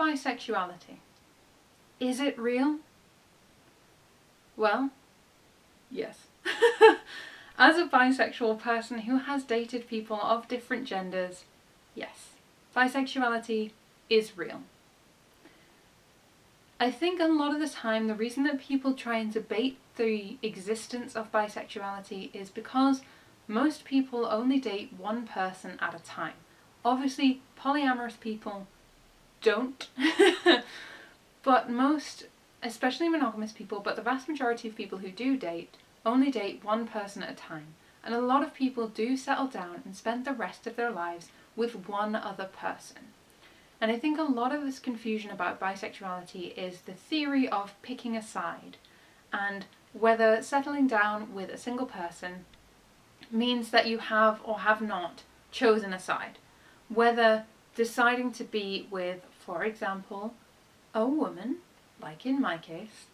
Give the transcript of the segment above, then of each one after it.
bisexuality. Is it real? Well, yes. As a bisexual person who has dated people of different genders, yes, bisexuality is real. I think a lot of the time the reason that people try and debate the existence of bisexuality is because most people only date one person at a time. Obviously, polyamorous people don't, but most, especially monogamous people, but the vast majority of people who do date only date one person at a time. And a lot of people do settle down and spend the rest of their lives with one other person. And I think a lot of this confusion about bisexuality is the theory of picking a side, and whether settling down with a single person means that you have or have not chosen a side. Whether deciding to be with, for example, a woman, like in my case,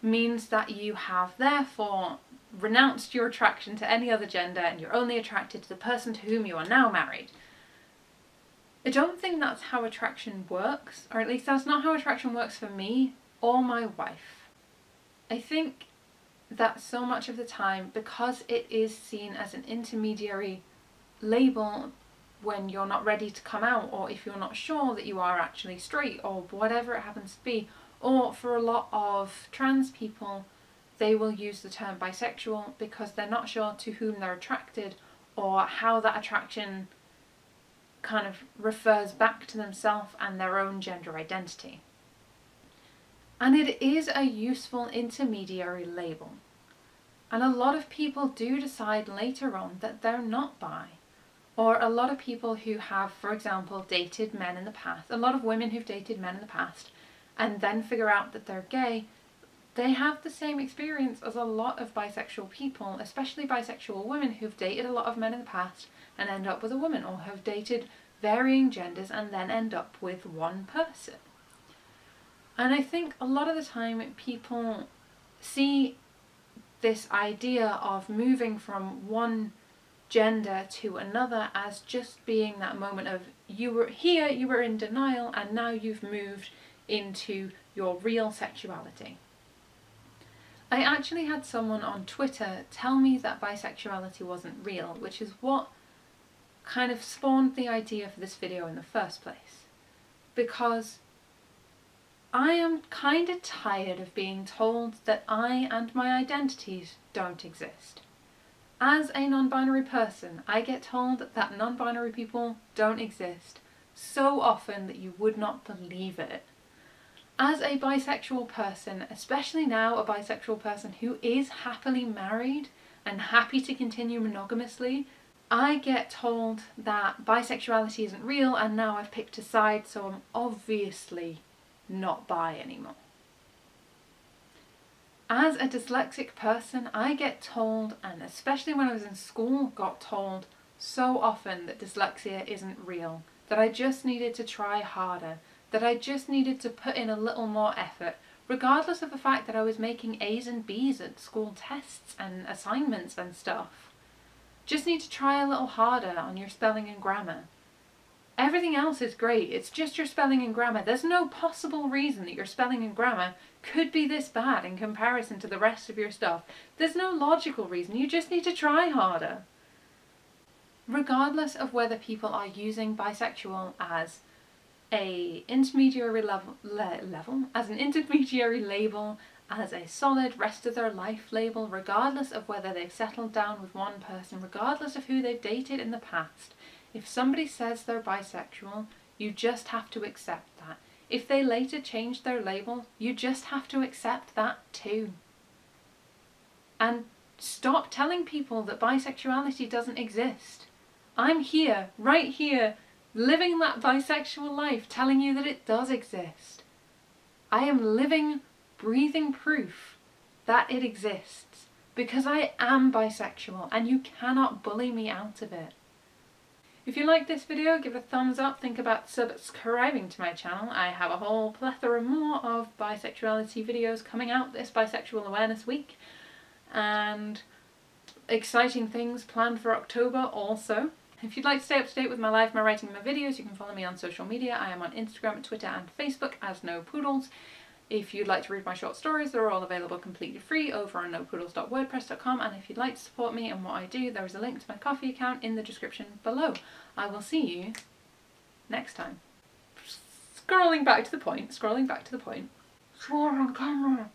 means that you have therefore renounced your attraction to any other gender and you're only attracted to the person to whom you are now married. I don't think that's how attraction works, or at least that's not how attraction works for me or my wife. I think that so much of the time, because it is seen as an intermediary label when you're not ready to come out, or if you're not sure that you are actually straight, or whatever it happens to be, or for a lot of trans people, they will use the term bisexual because they're not sure to whom they're attracted or how that attraction kind of refers back to themselves and their own gender identity. And it is a useful intermediary label. And a lot of people do decide later on that they're not bi. Or a lot of people who have, for example, dated men in the past, a lot of women who've dated men in the past, and then figure out that they're gay, they have the same experience as a lot of bisexual people, especially bisexual women who've dated a lot of men in the past and end up with a woman, or have dated varying genders and then end up with one person. And I think a lot of the time people see this idea of moving from one gender to another as just being that moment of you were here, you were in denial, and now you've moved into your real sexuality. I actually had someone on Twitter tell me that bisexuality wasn't real, which is what kind of spawned the idea for this video in the first place. Because I am kind of tired of being told that I and my identities don't exist. As a non-binary person, I get told that non-binary people don't exist so often that you would not believe it. As a bisexual person, especially now a bisexual person who is happily married and happy to continue monogamously, I get told that bisexuality isn't real and now I've picked a side, so I'm obviously not bi anymore. As a dyslexic person, I get told, and especially when I was in school, got told so often that dyslexia isn't real, that I just needed to try harder, that I just needed to put in a little more effort, regardless of the fact that I was making A's and B's at school tests and assignments and stuff. Just need to try a little harder on your spelling and grammar. Everything else is great, it's just your spelling and grammar. There's no possible reason that your spelling and grammar could be this bad in comparison to the rest of your stuff. There's no logical reason, you just need to try harder. Regardless of whether people are using bisexual as an intermediary as an intermediary label, as a solid rest of their life label, regardless of whether they've settled down with one person, regardless of who they've dated in the past, if somebody says they're bisexual, you just have to accept that. If they later change their label, you just have to accept that too. And stop telling people that bisexuality doesn't exist. I'm here, right here, living that bisexual life, telling you that it does exist. I am living, breathing proof that it exists, because I am bisexual and you cannot bully me out of it. If you like this video, give it a thumbs up, think about subscribing to my channel. I have a whole plethora more of bisexuality videos coming out this Bisexual Awareness Week, and exciting things planned for October also. If you'd like to stay up to date with my life, my writing and my videos, you can follow me on social media. I am on Instagram, Twitter and Facebook as No Poodles. If you'd like to read my short stories, they're all available completely free over on nopoodles.wordpress.com, and if you'd like to support me and what I do, there is a link to my Ko-fi account in the description below. I will see you next time. Scrolling back to the point. Swear on camera.